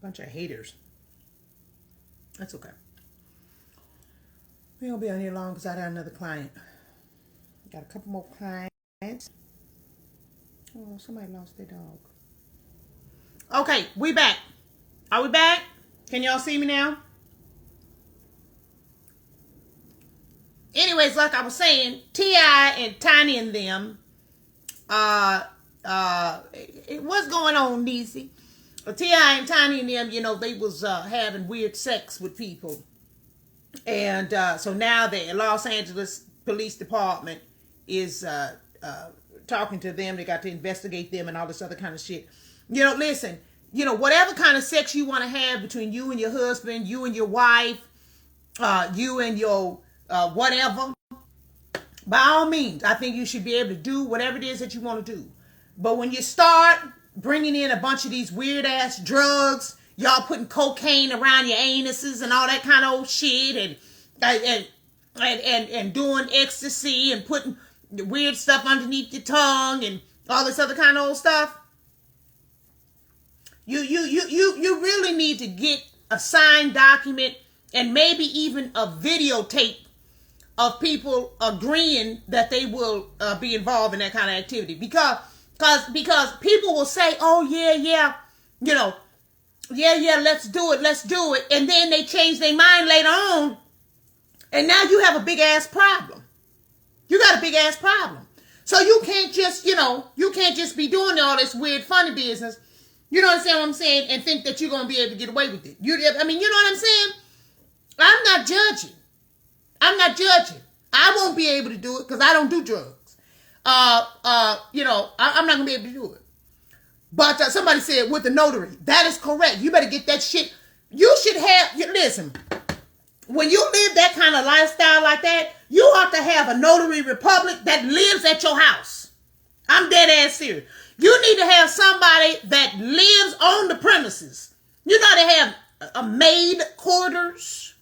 Bunch of haters. That's okay. We don't be on here long because I got another client. Got a couple more clients. Oh, somebody lost their dog. Okay, we back. Are we back? Can y'all see me now? Anyways, like I was saying, T.I. and Tiny and them, what's going on, Niecy? T.I. and Tiny and them, they was having weird sex with people. And so now the Los Angeles Police Department is talking to them. They got to investigate them and all this other kind of shit. Listen, whatever kind of sex you want to have between you and your husband, you and your wife, you and your whatever, by all means, I think you should be able to do whatever it is that you want to do. But when you start bringing in a bunch of these weird ass drugs, y'all putting cocaine around your anuses and all that kind of old shit, and doing ecstasy and putting weird stuff underneath your tongue and all this other kind of old stuff, you really need to get a signed document and maybe even a videotape of people agreeing that they will be involved in that kind of activity, because people will say, oh yeah, let's do it, and then they change their mind later on, and now you have a big ass problem. You got a big ass problem. So you can't just be doing all this weird funny business. You know what I'm saying? And think that you're gonna be able to get away with it. You know what I'm saying? I'm not judging. I won't be able to do it because I don't do drugs. I'm not gonna be able to do it. But somebody said with the notary. That is correct. You better get that shit. You should have, listen, when you live that kind of lifestyle like that, you ought to have a notary republic that lives at your house. I'm dead ass serious. You need to have somebody that lives on the premises. You got to have a maid quarters.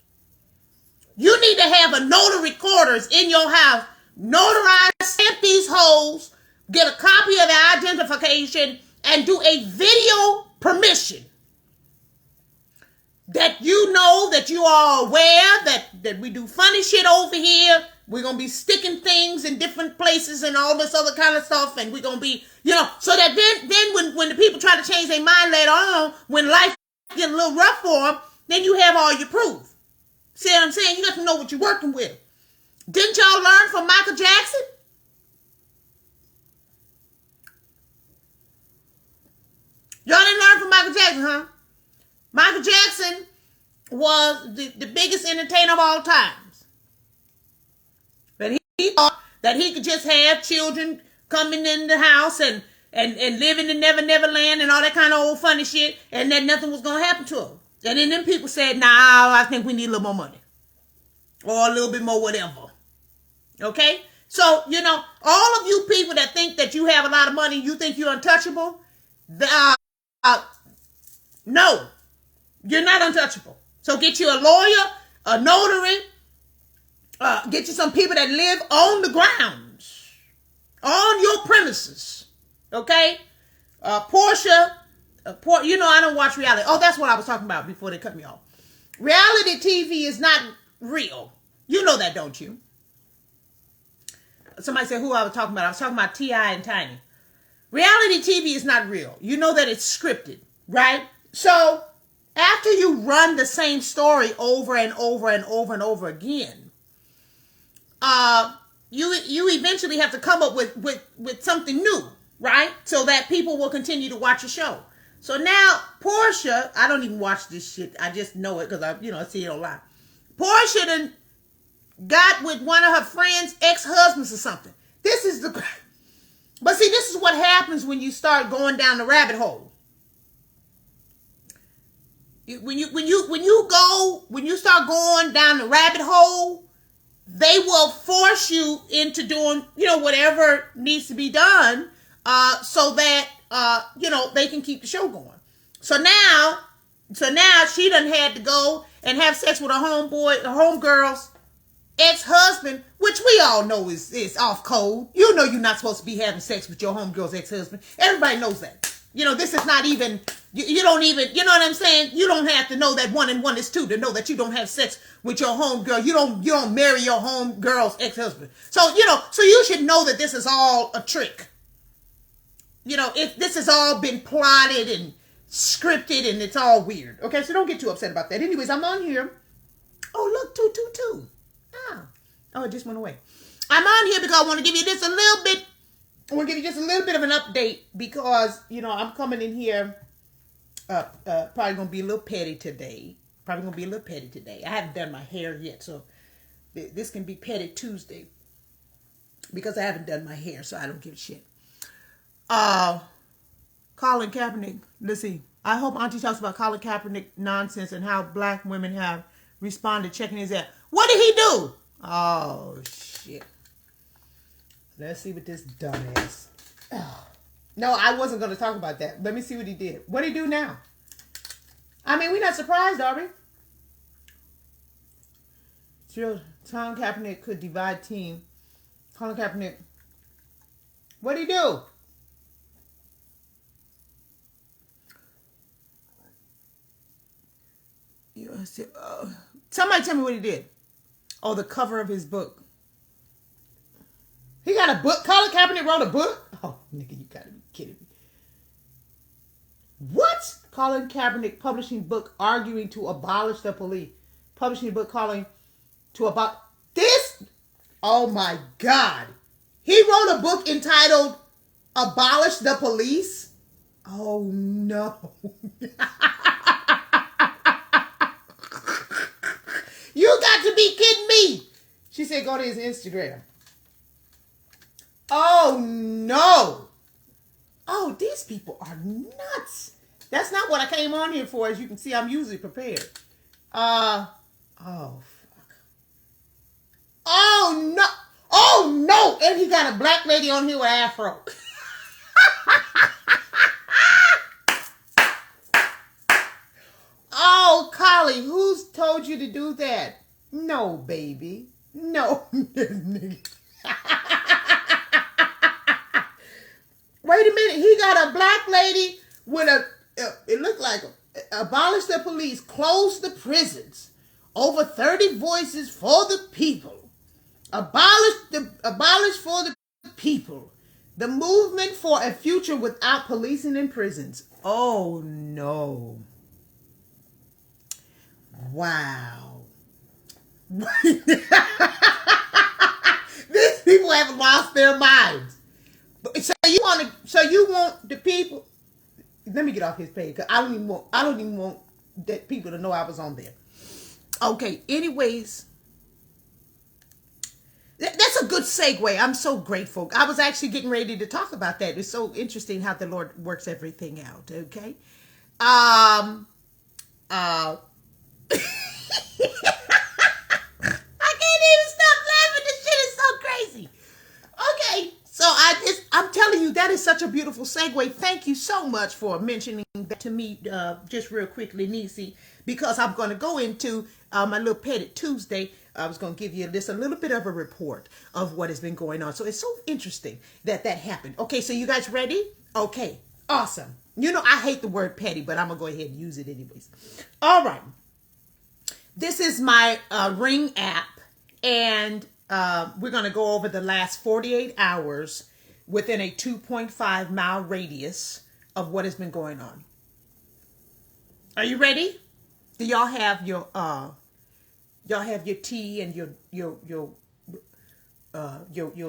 You need to have a notary quarters in your house. Notarize, stamp these hoes, get a copy of the identification, and do a video permission. That you know, that you are aware that we do funny shit over here. We're going to be sticking things in different places and all this other kind of stuff. And we're going to be, so that then when the people try to change their mind later on, when life gets a little rough for them, then you have all your proof. See what I'm saying? You got to know what you're working with. Didn't y'all learn from Michael Jackson? Y'all didn't learn from Michael Jackson, huh? Michael Jackson was the biggest entertainer of all times. But he thought that he could just have children coming in the house and live in the Never Land and all that kind of old funny shit, and that nothing was going to happen to him. And then them people said, nah, I think we need a little more money. Or a little bit more whatever. Okay? So, all of you people that think that you have a lot of money, you think you're untouchable, no. You're not untouchable. So get you a lawyer, a notary, get you some people that live on the grounds, on your premises. Okay? Portia, I don't watch reality. Oh, that's what I was talking about before they cut me off. Reality TV is not real. You know that, don't you? Somebody said who I was talking about. I was talking about T.I. and Tiny. Reality TV is not real. You know that it's scripted, right? So after you run the same story over and over and over and over again, you eventually have to come up with something new, right? So that people will continue to watch your show. So now Portia, I don't even watch this shit. I just know it because I see it online. Portia done got with one of her friends' ex-husbands or something. But see, this is what happens when you start going down the rabbit hole. When you start going down the rabbit hole, they will force you into doing, whatever needs to be done, so that, they can keep the show going. So now she done had to go and have sex with her homegirl's ex-husband, which we all know is off code. You're not supposed to be having sex with your homegirl's ex-husband. Everybody knows that. This is not even, you don't even, you know what I'm saying? You don't have to know that 1 and 1 is 2 to know that you don't have sex with your homegirl. You don't marry your homegirl's ex-husband. So you should know that this is all a trick. If this has all been plotted and scripted and it's all weird. Okay, so don't get too upset about that. Anyways, I'm on here. Oh, look, 222. Oh, it just went away. I'm on here because I want to give you just a little bit. I want to give you just a little bit of an update because, I'm coming in here probably going to be a little petty today. I haven't done my hair yet, so this can be Petty Tuesday because I haven't done my hair, so I don't give a shit. Colin Kaepernick. Let's see. I hope Auntie talks about Colin Kaepernick nonsense and how black women have responded checking his ass. What did he do? Oh, shit. Let's see what this dumbass. Oh. No, I wasn't going to talk about that. Let me see what he did. What did he do now? I mean, we're not surprised, are we? Colin Kaepernick could divide team. Colin Kaepernick. What did he do? Somebody tell me what he did. Oh, the cover of his book. He got a book? Colin Kaepernick wrote a book? Oh, nigga, you gotta be kidding me. What? Colin Kaepernick publishing book arguing to abolish the police. Publishing a book calling to about this? Oh my God. He wrote a book entitled Abolish the Police? Oh no. You got to be kidding me. She said go to his Instagram. Oh no. Oh, these people are nuts. That's not what I came on here for. As you can see, I'm usually prepared. Oh fuck. Oh no. Oh no. And he got a black lady on here with an afro. Oh, Collie, who's told you to do that? No, baby. No. Wait a minute. He got a black lady with it looked like abolish the police, close the prisons. Over 30 voices for the people. Abolish for the people. The movement for a future without policing in prisons. Oh, no. Wow. These people have lost their minds. So you want the people. Let me get off his page because I don't even want that people to know I was on there. Okay, anyways. That's a good segue. I'm so grateful. I was actually getting ready to talk about that. It's so interesting how the Lord works everything out. Okay. I can't even stop laughing. This shit is so crazy. Okay, so I'm telling you, that is such a beautiful segue. Thank you so much for mentioning that to me, just real quickly, Nisi, because I'm going to go into my little Petty Tuesday. I was going to give you just a little bit of a report of what has been going on. So it's so interesting that happened. Okay, so you guys ready? Okay, awesome. I hate the word petty, but I'm going to go ahead and use it anyways. All right. This is my Ring app, and we're going to go over the last 48 hours within a 2.5 mile radius of what has been going on. Are you ready? Do y'all have your tea and your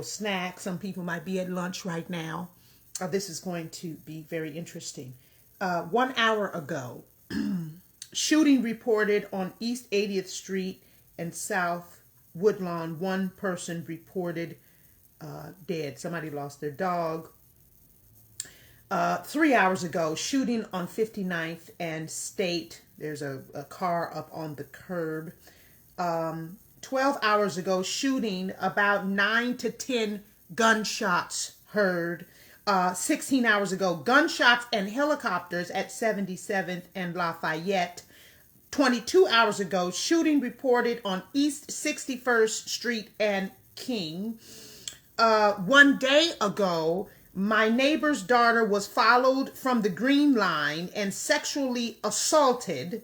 snack? Some people might be at lunch right now. This is going to be very interesting. 1 hour ago, shooting reported on East 80th Street and South Woodlawn. One person reported dead. Somebody lost their dog. 3 hours ago, shooting on 59th and State. There's a car up on the curb. 12 hours ago, shooting, about 9 to 10 gunshots heard. 16 hours ago, gunshots and helicopters at 77th and Lafayette. 22 hours ago, shooting reported on East 61st Street and King. 1 day ago, My neighbor's daughter was followed from the green line and sexually assaulted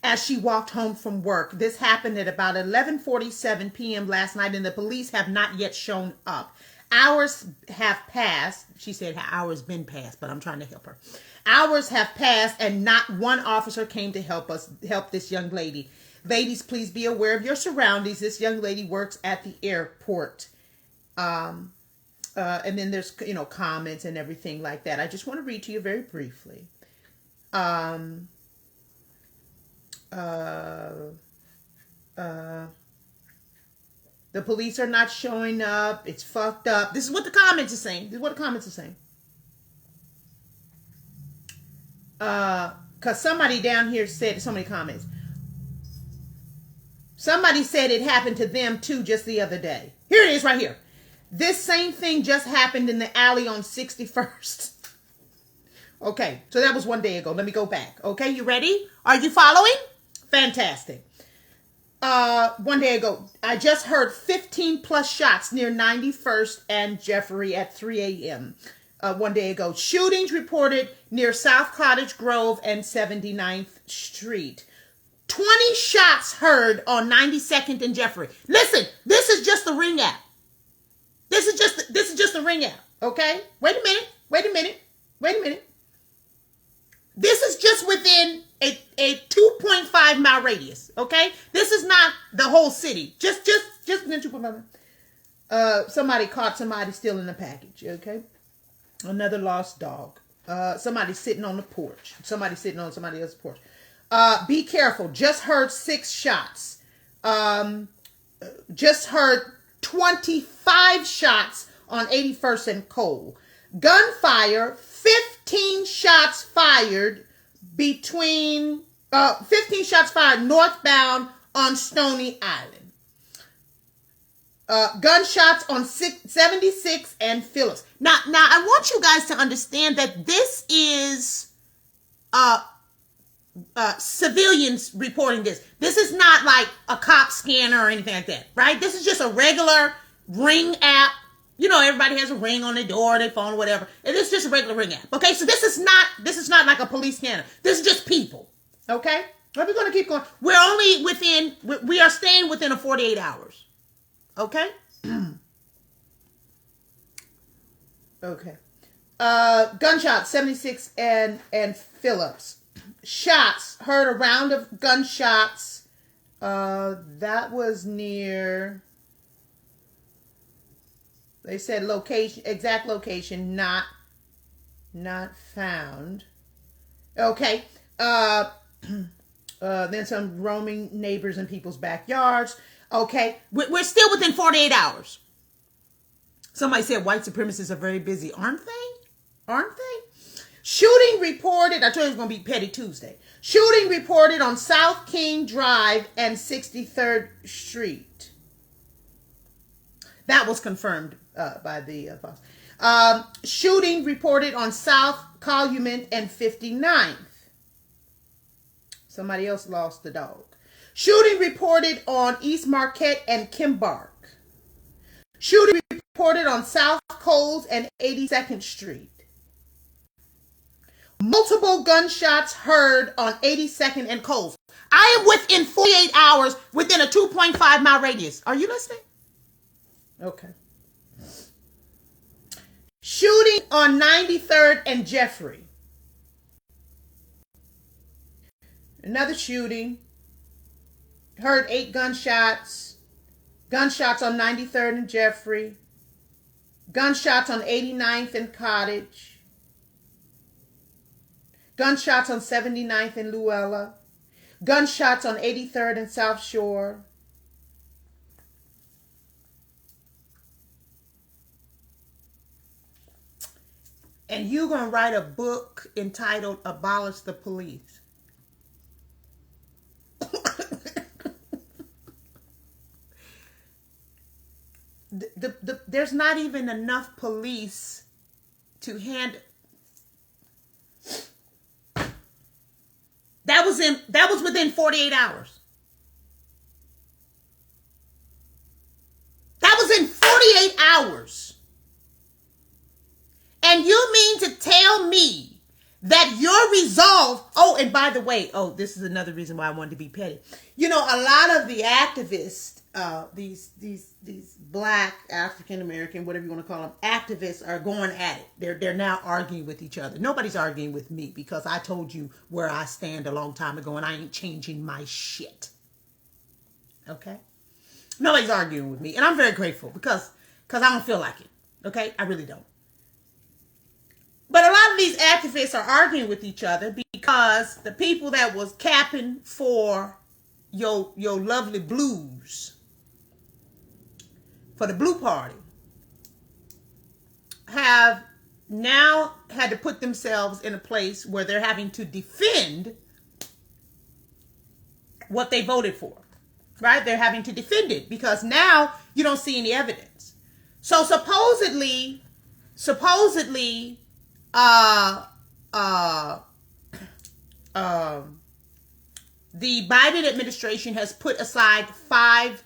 as she walked home from work. This happened at about 11:47 p.m. last night, and the police have not yet shown up. Hours have passed. She said hours been passed, but I'm trying to help her. Hours have passed, and not one officer came to help this young lady. Ladies, please be aware of your surroundings. This young lady works at the airport. And then there's, comments and everything like that. I just want to read to you very briefly. The police are not showing up. It's fucked up. This is what the comments are saying. Because somebody down here said, so many comments. Somebody said it happened to them too just the other day. Here it is right here. This same thing just happened in the alley on 61st. Okay, so that was one day ago. Let me go back. Okay, you ready? Are you following? Fantastic. One day ago, I just heard 15 plus shots near 91st and Jeffrey at 3 a.m. One day ago. Shootings reported near South Cottage Grove and 79th Street. 20 shots heard on 92nd and Jeffrey. Listen, this is just the Ring app. This is just the Ring app. Okay? Wait a minute. This is just within a 2.5 mile radius. Okay? This is not the whole city. Just within 2.5 miles. Somebody caught somebody stealing a package. Okay? Another lost dog. Somebody sitting on the porch. Somebody sitting on somebody else's porch. Be careful. Just heard 6 shots. Just heard 25 shots on 81st and Cole. Gunfire, 15 shots fired northbound on Stony Island. Gunshots on 76 and Phillips. Now I want you guys to understand that this is civilians reporting this. This is not like a cop scanner or anything like that, right? This is just a regular Ring app. Everybody has a ring on their door, their phone, whatever. It is just a regular Ring app. Okay, so this is not like a police scanner. This is just people. Okay, we're going to keep going. We are staying within a 48 hours. Okay. Okay. Gunshots, 76 and Phillips. Shots, heard a round of gunshots. That was near, they said location, exact location, not found. Okay. Then some roaming neighbors in people's backyards. Okay. We're still within 48 hours. Somebody said white supremacists are very busy. Aren't they? Shooting reported, I told you it was going to be Petty Tuesday. Shooting reported on South King Drive and 63rd Street. That was confirmed by the boss. Shooting reported on South Calumet and 59th. Somebody else lost the dog. Shooting reported on East Marquette and Kimbark. Shooting reported on South Coles and 82nd Street. Multiple gunshots heard on 82nd and Coles. I am within 48 hours within a 2.5 mile radius. Are you listening? Okay. Shooting on 93rd and Jeffrey. Another shooting. Heard 8 gunshots. Gunshots on 93rd and Jeffrey. Gunshots on 89th and Cottage. Gunshots on 79th and Luella. Gunshots on 83rd and South Shore. And you're going to write a book entitled Abolish the Police. There's not even enough police to handle. That was within 48 hours. That was in 48 hours. And you mean to tell me that your resolve, oh, and by the way, oh, this is another reason why I wanted to be petty. You know, a lot of the activists, these black African American, whatever you want to call them, activists are going at it. They're now arguing with each other. Nobody's arguing with me because I told you where I stand a long time ago and I ain't changing my shit. Okay? Nobody's arguing with me. And I'm very grateful because I don't feel like it. Okay? I really don't. But a lot of these activists are arguing with each other because the people that was capping for your lovely blues, for the blue party, have now had to put themselves in a place where they're having to defend what they voted for. Right? They're having to defend it because now you don't see any evidence. So supposedly, the Biden administration has put aside $5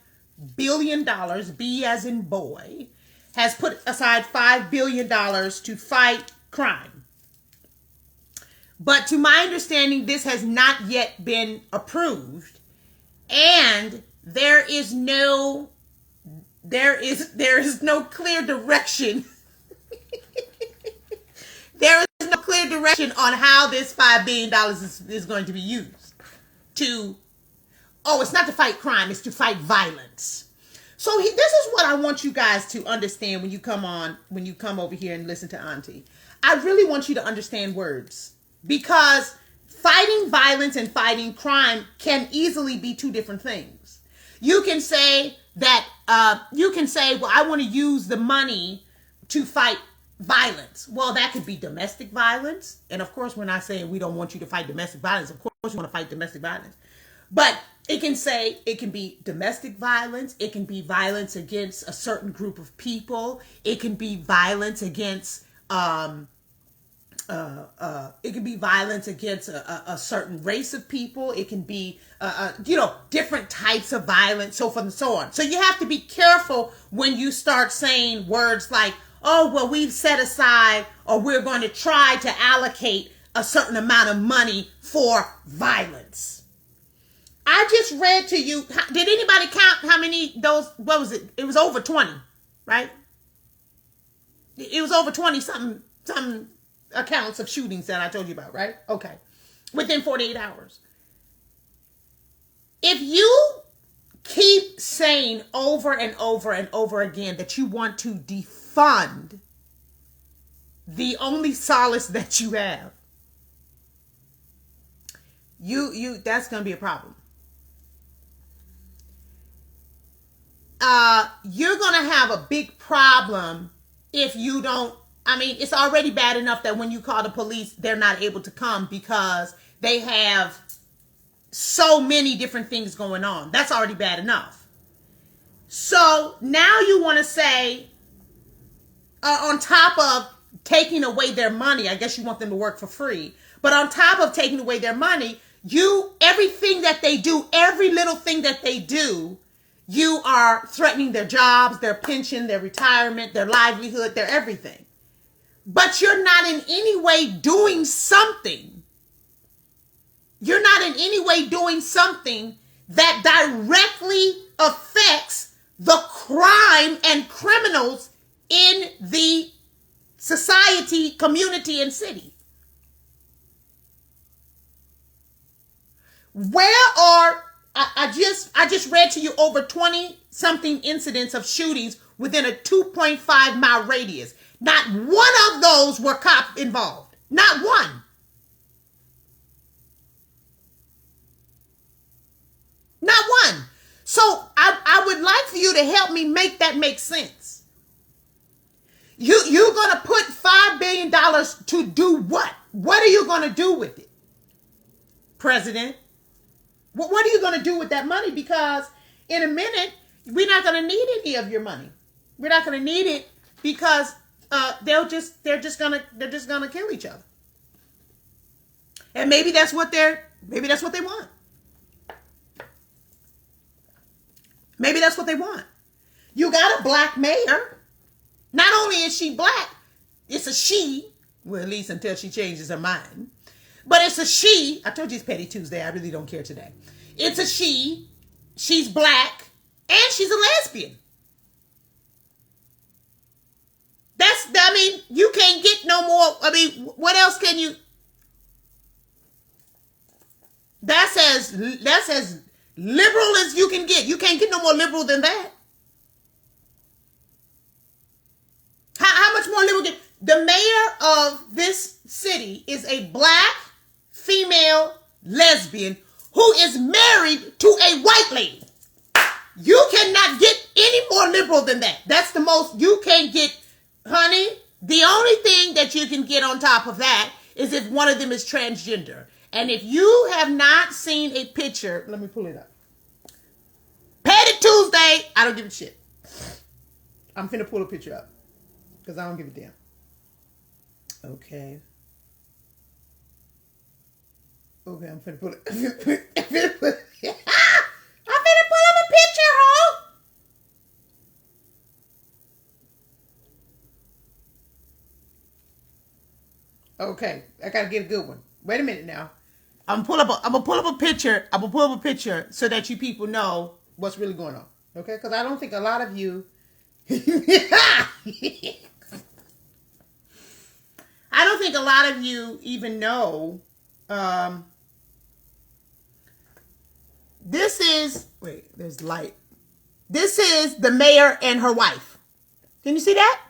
billion, B as in boy, has put aside $5 billion to fight crime. But to my understanding, this has not yet been approved. And there is no clear direction. There is no clear direction on how this $5 billion is going to be used. It's not to fight crime, it's to fight violence. So this is what I want you guys to understand when you come over here and listen to Auntie. I really want you to understand words. Because fighting violence and fighting crime can easily be two different things. You can say that, well, I want to use the money to fight violence. Well, that could be domestic violence. And of course, we're not saying we don't want you to fight domestic violence. Of course, you want to fight domestic violence. But it can be domestic violence. It can be violence against a certain group of people. It can be violence against it can be violence against a certain race of people. It can be, different types of violence, so forth and so on. So you have to be careful when you start saying words like, oh, well, we've set aside or we're going to try to allocate a certain amount of money for violence. I just read to you, did anybody count how many what was it? It was over 20, right? It was over 20 something accounts of shootings that I told you about, right? Okay. Within 48 hours. If you keep saying over and over and over again that you want to defund the only solace that you have, that's going to be a problem. You're going to have a big problem if you don't. I mean, it's already bad enough that when you call the police, they're not able to come because they have so many different things going on. That's already bad enough. So now you want to say, on top of taking away their money, I guess you want them to work for free, but on top of taking away their money, everything that they do, every little thing that they do, you are threatening their jobs, their pension, their retirement, their livelihood, their everything. But you're not in any way doing something. You're not in any way doing something that directly affects the crime and criminals in the society, community, and city. I just read to you over 20 something incidents of shootings within a 2.5 mile radius. Not one of those were cop involved. Not one. Not one. So I would like for you to help me make that make sense. You're going to put $5 billion to do what? What are you going to do with it, President? What are you going to do with that money? Because in a minute, we're not going to need any of your money. We're not going to need it because they're just gonna kill each other. And maybe that's what they want. Maybe that's what they want. You got a black mayor. Not only is she black, It's a she. Well, at least until she changes her mind. But it's a she. I told you it's Petty Tuesday. I really don't care today. It's a she. She's black. And she's a lesbian. You can't get no more. What else can you? That's as liberal as you can get. You can't get no more liberal than that. How much more liberal? The mayor of this city is a black female lesbian who is married to a white lady. You cannot get any more liberal than that. That's the most you can get, honey. The only thing that you can get on top of that is if one of them is transgender. And if you have not seen a picture, let me pull it up. Petty Tuesday, I don't give a shit. I'm finna pull a picture up because I don't give a damn. Okay, I'm finna pull it. I'm finna pull up a picture, ho. Okay, I gotta get a good one. Wait a minute now. I'm gonna pull up a picture. I'm gonna pull up a picture so that you people know what's really going on. Okay, because I don't think a lot of you. I don't think a lot of you even know. This is there's light. This is the mayor and her wife. Can you see that?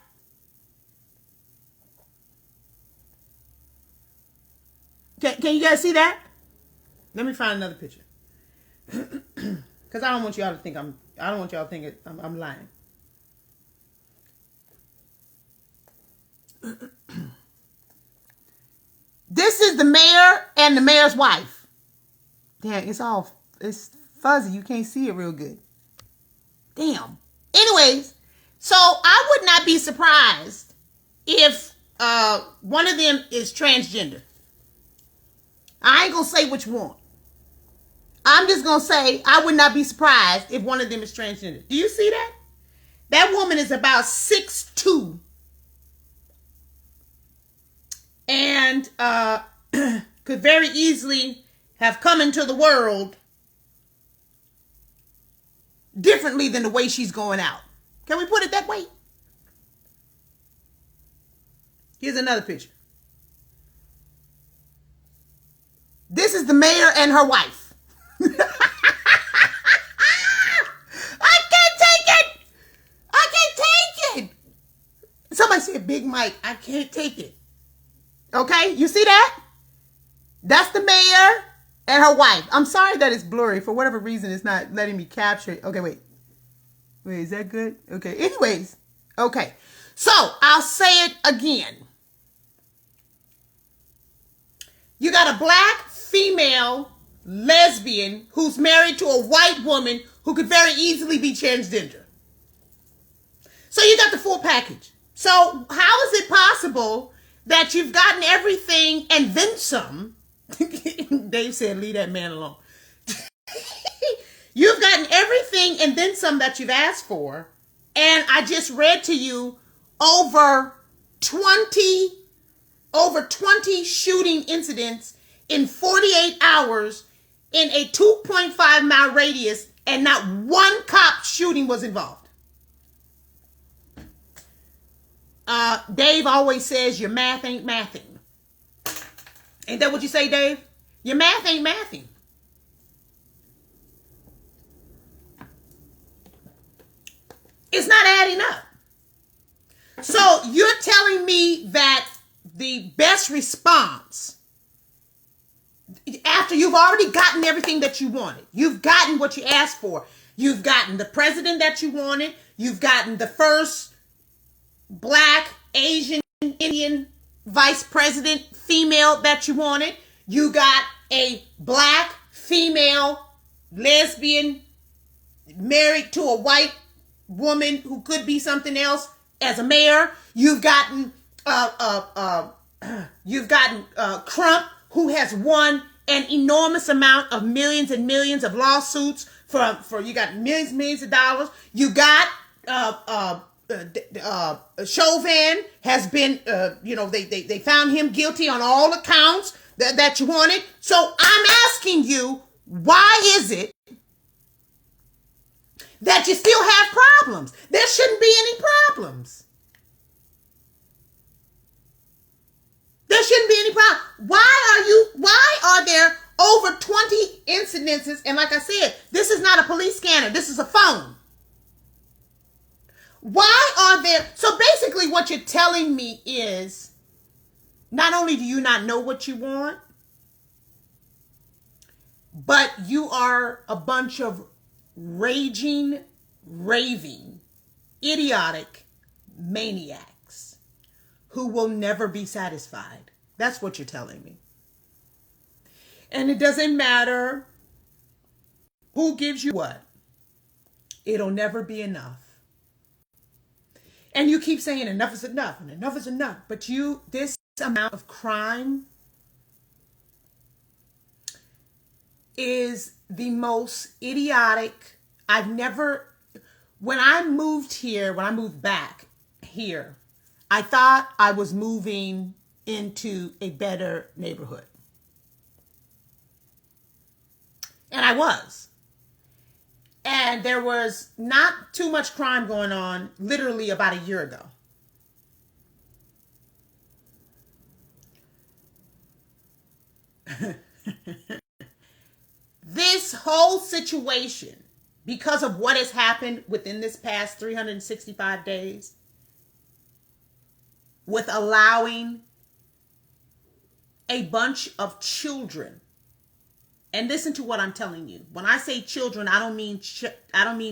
Can you guys see that? Let me find another picture. Because I don't want y'all to think I'm lying. This is the mayor and the mayor's wife. Damn, it's fuzzy. You can't see it real good. Damn. Anyways, so I would not be surprised if one of them is transgender. I ain't gonna say which one. I'm just gonna say I would not be surprised if one of them is transgender. Do you see that? That woman is about 6'2". And could very easily have come into the world differently than the way she's going out. Can we put it that way? Here's another picture. This is the mayor and her wife. I can't take it. I can't take it. Somebody said, Big Mike, I can't take it. Okay, you see that? That's the mayor and her wife. I'm sorry that it's blurry. For whatever reason, it's not letting me capture it. Okay, wait. Wait, is that good? Okay, anyways. Okay, so I'll say it again. You got a black female lesbian who's married to a white woman who could very easily be transgender. So you got the full package. So how is it possible that you've gotten everything and then some? Dave said, leave that man alone. You've gotten everything and then some that you've asked for. And I just read to you over 20 shooting incidents in 48 hours in a 2.5 mile radius, and not one cop shooting was involved. Dave always says your math ain't mathing. Ain't that what you say, Dave? Your math ain't mathing. It's not adding up. So you're telling me that the best response, after you've already gotten everything that you wanted, you've gotten what you asked for, you've gotten the president that you wanted, you've gotten the first black, Asian, Indian vice president female that you wanted, you got a black female lesbian married to a white woman who could be something else as a mayor. You've gotten Crump, who has won an enormous amount of millions and millions of lawsuits for you got millions of dollars. You got Chauvin has been, they found him guilty on all accounts that you wanted. So I'm asking you, why is it that you still have problems? There shouldn't be any problems. There shouldn't be any problem. Why are there over 20 incidences? And like I said, this is not a police scanner. This is a phone. Why are there? So basically what you're telling me is, not only do you not know what you want, but you are a bunch of raging, raving, idiotic maniacs who will never be satisfied. That's what you're telling me. And it doesn't matter who gives you what. It'll never be enough. And you keep saying enough is enough and enough is enough. But this amount of crime is the most idiotic. When I moved back here, I thought I was moving into a better neighborhood. And I was. And there was not too much crime going on literally about a year ago. This whole situation, because of what has happened within this past 365 days, with allowing a bunch of children. And listen to what I'm telling you. When I say children, I don't mean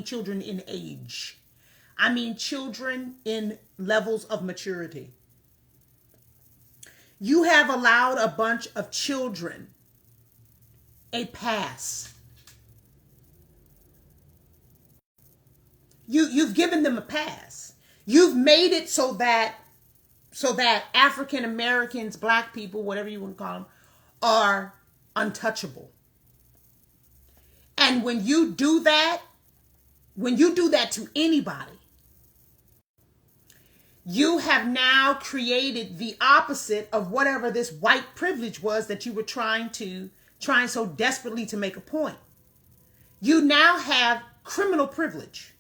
children in age. I mean children in levels of maturity. You have allowed a bunch of children a pass. You've given them a pass. You've made it so that African Americans, black people, whatever you want to call them, are untouchable. And when you do that to anybody, you have now created the opposite of whatever this white privilege was that you were trying so desperately to make a point. You now have criminal privilege.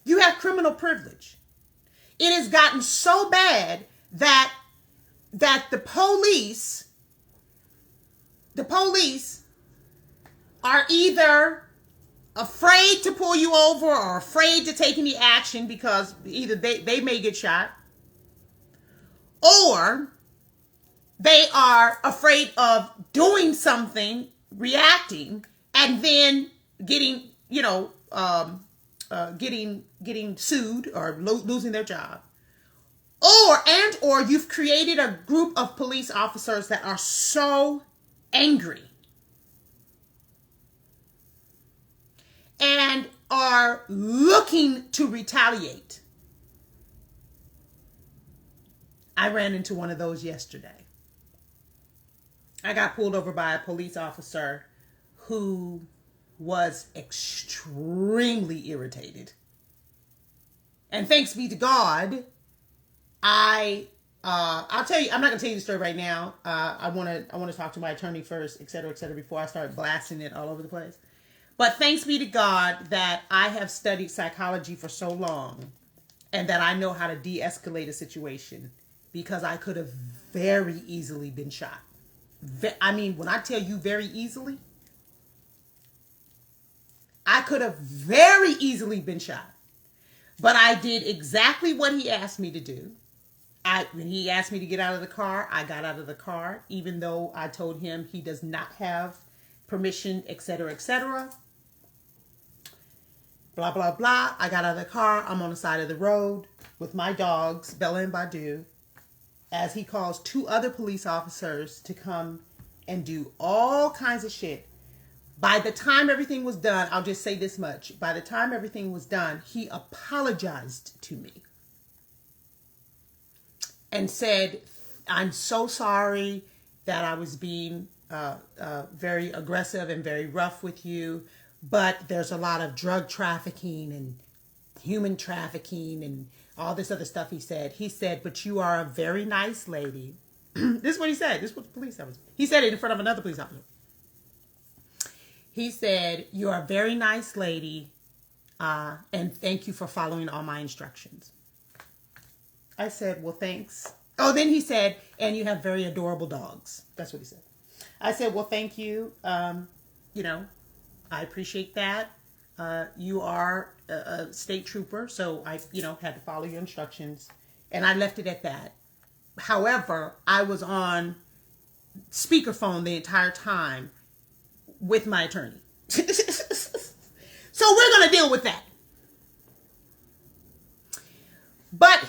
You have criminal privilege. It has gotten so bad that the police are either afraid to pull you over or afraid to take any action because either they may get shot, or they are afraid of doing something, reacting, and then getting sued or losing their job. Or you've created a group of police officers that are so angry and are looking to retaliate. I ran into one of those yesterday. I got pulled over by a police officer who was extremely irritated. And thanks be to God, I'll tell you, I'm not going to tell you the story right now. I want to talk to my attorney first, et cetera, before I start blasting it all over the place. But thanks be to God that I have studied psychology for so long and that I know how to de-escalate a situation, because I could have very easily been shot. I mean, when I tell you very easily, I could have very easily been shot. But I did exactly what he asked me to do. When he asked me to get out of the car, I got out of the car, even though I told him he does not have permission, et cetera, blah, blah, blah. I got out of the car. I'm on the side of the road with my dogs, Bella and Badu, as he calls two other police officers to come and do all kinds of shit. By the time everything was done, I'll just say this much. By the time everything was done, he apologized to me and said, I'm so sorry that I was being very aggressive and very rough with you. but there's a lot of drug trafficking and human trafficking and all this other stuff. He said, but you are a very nice lady. This is what he said. This is what the police officer. He said it in front of another police officer. He said, you are a very nice lady, and thank you for following all my instructions. I said, well, thanks. Oh, then he said, and you have very adorable dogs. That's what he said. I said, well, thank you. You know, I appreciate that. You are a state trooper, so I, had to follow your instructions. And I left it at that. However, I was on speakerphone the entire time with my attorney. So we're going to deal with that. But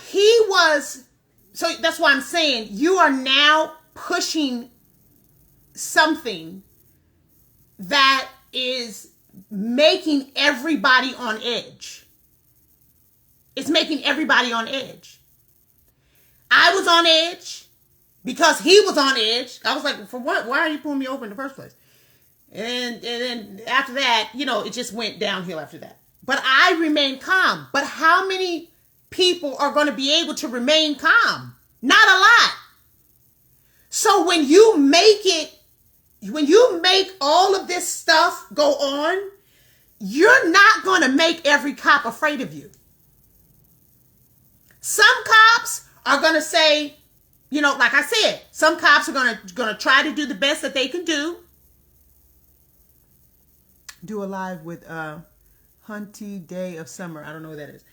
so that's why I'm saying you are now pushing something that is making everybody on edge. It's making everybody on edge. I was on edge because he was on edge. I was like, for what? Why are you pulling me over in the first place? And then after that, it just went downhill after that. But I remained calm. But how many people are going to be able to remain calm? Not a lot. So when you make all of this stuff go on, you're not going to make every cop afraid of you. Some cops are going to say, like I said, some cops are going to try to do the best that they can do. Do a live with Hunty Day of Summer. I don't know what that is.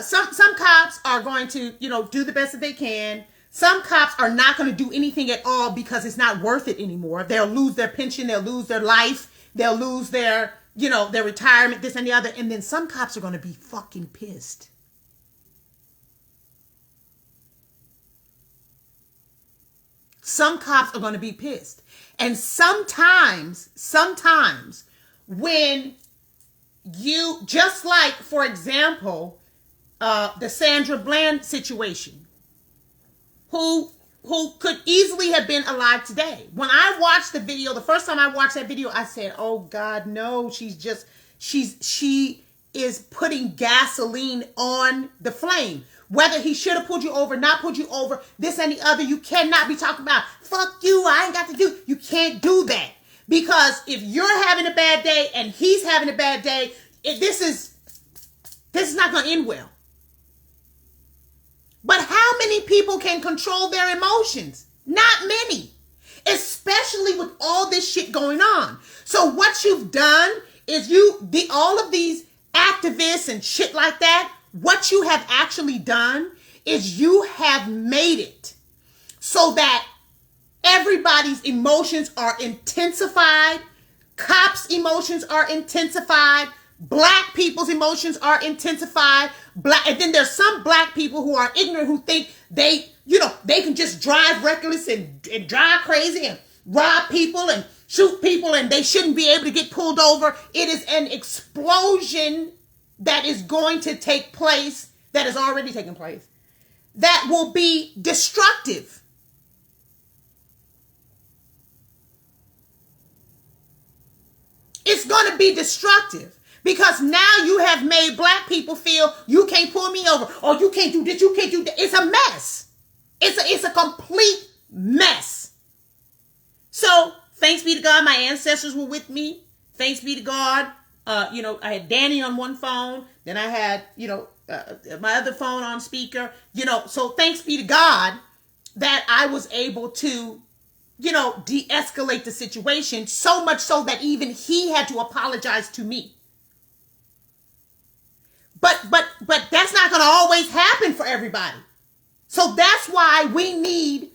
Some cops are going to, do the best that they can. Some cops are not going to do anything at all because it's not worth it anymore. They'll lose their pension. They'll lose their life. They'll lose their, their retirement, this and the other. And then some cops are going to be fucking pissed. Some cops are going to be pissed. And sometimes when you, just like, for example, the Sandra Bland situation, who could easily have been alive today. When I watched the video, the first time I watched that video, I said, oh God, no, she is putting gasoline on the flame. Whether he should have pulled you over, not pulled you over, this and the other, you cannot be talking about, fuck you, I ain't got to do. You can't do that. Because if you're having a bad day and he's having a bad day, this is not going to end well. But how many people can control their emotions? Not many. Especially with all this shit going on. So what you've done is all of these activists and shit like that, what you have actually done is you have made it so that everybody's emotions are intensified. Cops' emotions are intensified. Black people's emotions are intensified. And then there's some black people who are ignorant who think they can just drive reckless and drive crazy and rob people and shoot people and they shouldn't be able to get pulled over. It is an explosion that is going to take place, that is already taking place, that will be destructive. It's going to be destructive because now you have made black people feel you can't pull me over or you can't do this, you can't do that. It's a mess. It's a complete mess. So thanks be to God, my ancestors were with me. Thanks be to God. I had Danny on one phone, then I had, my other phone on speaker, so thanks be to God that I was able to, de-escalate the situation, so much so that even he had to apologize to me. But that's not going to always happen for everybody. So that's why we need,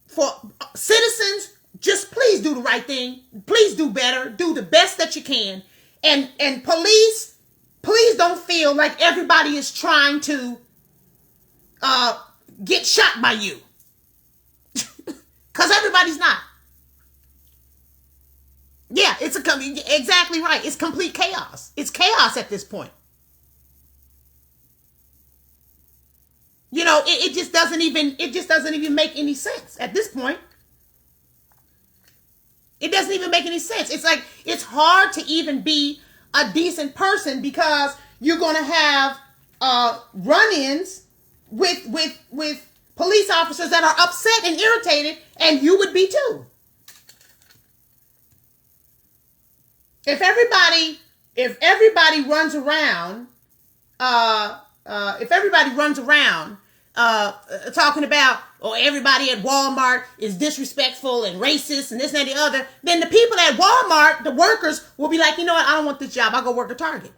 for citizens, just please do the right thing. Please do better. Do the best that you can. And police, please don't feel like everybody is trying to get shot by you. Because everybody's not. Yeah, exactly right. It's complete chaos. It's chaos at this point. It just doesn't even make any sense at this point. It doesn't even make any sense. It's like, it's hard to even be a decent person because you're going to have run-ins with police officers that are upset and irritated, and you would be too. If everybody runs around, talking about, everybody at Walmart is disrespectful and racist and this and that and the other, then the people at Walmart, the workers, will be like, you know what, I don't want this job. I'll go work at Target.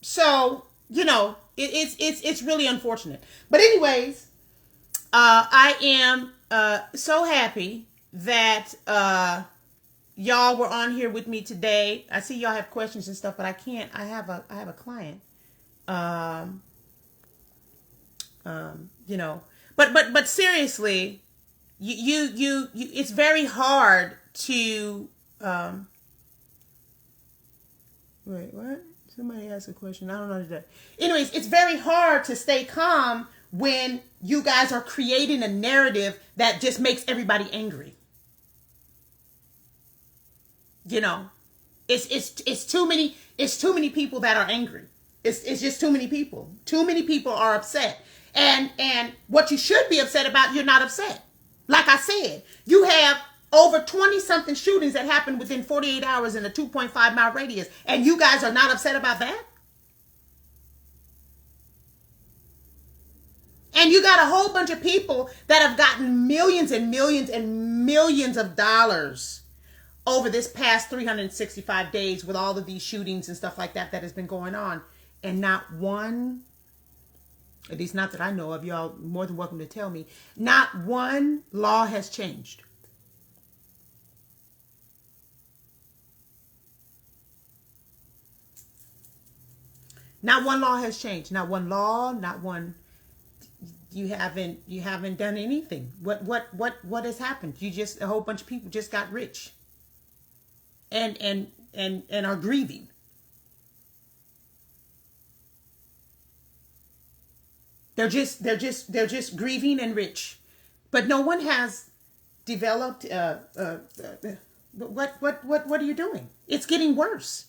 So, it's really unfortunate. But anyways, I am so happy that y'all were on here with me today. I see y'all have questions and stuff, but I can't. I have a client. But seriously, you it's very hard to wait, what? Somebody asked a question. I don't know that. Anyways, it's very hard to stay calm when you guys are creating a narrative that just makes everybody angry. It's too many people that are angry. It's just too many people. Too many people are upset. And what you should be upset about, you're not upset. Like I said, you have over 20-something shootings that happened within 48 hours in a 2.5-mile radius, and you guys are not upset about that? And you got a whole bunch of people that have gotten millions and millions and millions of dollars over this past 365 days with all of these shootings and stuff like that has been going on. And not one, at least not that I know of, y'all more than welcome to tell me, not one law has changed. Not one law has changed. Not one law, not one. You haven't done anything. What has happened? A whole bunch of people just got rich. And are grieving. They're just grieving and rich. But no one has developed what are you doing? It's getting worse.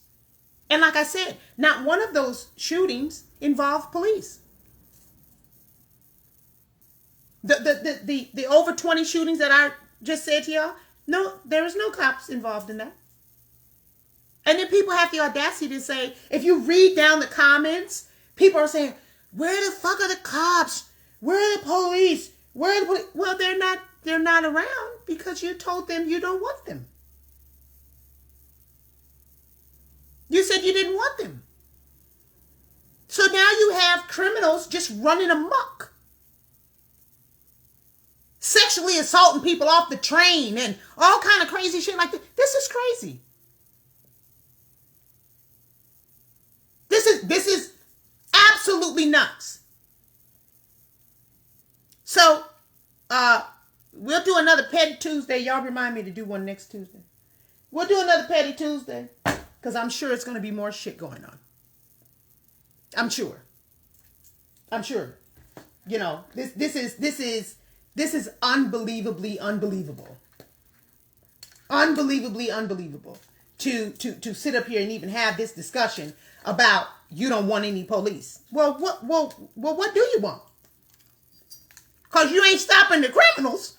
And like I said, not one of those shootings involved police. The over 20 shootings that I just said to y'all, no, there is no cops involved in that. And then people have the audacity to say, if you read down the comments, people are saying, where the fuck are the cops? Where are the police? Where are the police? Well, they're not around because you told them you don't want them. You said you didn't want them. So now you have criminals just running amok. Sexually assaulting people off the train and all kind of crazy shit like that. This is crazy. This is absolutely nuts. So, we'll do another Petty Tuesday. Y'all remind me to do one next Tuesday. We'll do another Petty Tuesday because I'm sure it's going to be more shit going on. I'm sure. This is unbelievably unbelievable. Unbelievably unbelievable to sit up here and even have this discussion about you don't want any police. Well, what do you want? Because you ain't stopping the criminals.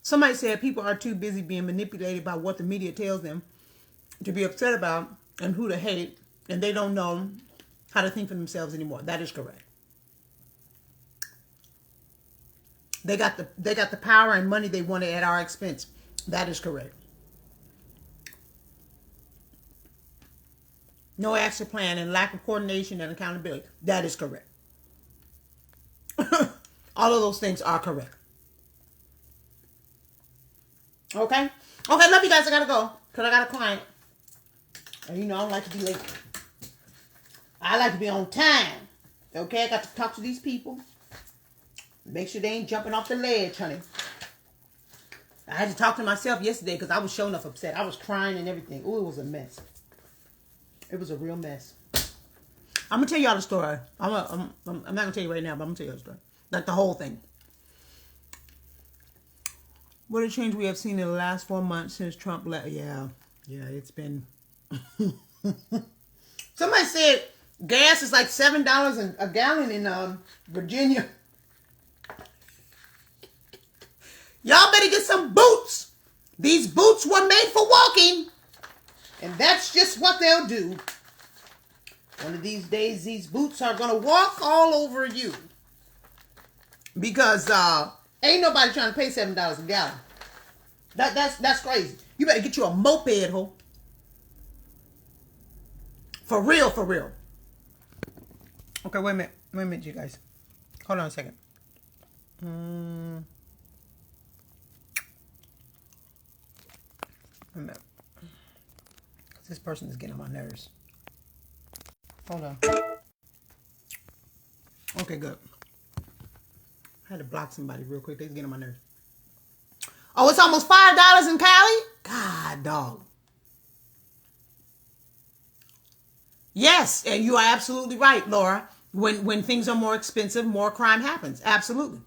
Somebody said people are too busy being manipulated by what the media tells them to be upset about and who to hate, and they don't know how to think for themselves anymore. That is correct. They got the power and money they wanted at our expense. That is correct. No action plan and lack of coordination and accountability. That is correct. All of those things are correct. Okay, love you guys. I gotta go because I got a client. And I don't like to be late. I like to be on time. Okay, I got to talk to these people. Make sure they ain't jumping off the ledge, honey. I had to talk to myself yesterday because I was showing up upset. I was crying and everything. Oh, it was a mess. It was a real mess. I'm gonna tell y'all the story. I'm not gonna tell you right now, but I'm gonna tell you the story. Like the whole thing. What a change we have seen in the last 4 months since Trump left. Yeah, it's been. Somebody said gas is like $7 a gallon in Virginia. Y'all better get some boots. These boots were made for walking, and that's just what they'll do. One of these days, these boots are gonna walk all over you because ain't nobody trying to pay $7 a gallon. That's crazy. You better get you a moped, ho. For real, for real. Okay, wait a minute, you guys. Hold on a second. Wait a minute. This person is getting on my nerves. Hold on. Okay, good. I had to block somebody real quick. They's getting on my nerves. Oh, it's almost $5 in Cali? God, dog. Yes, and you are absolutely right, Laura. When things are more expensive, more crime happens. Absolutely.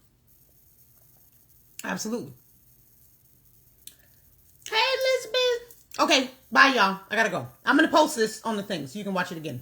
Absolutely. Hey, Elizabeth. Okay, bye, y'all. I gotta go. I'm gonna post this on the thing so you can watch it again.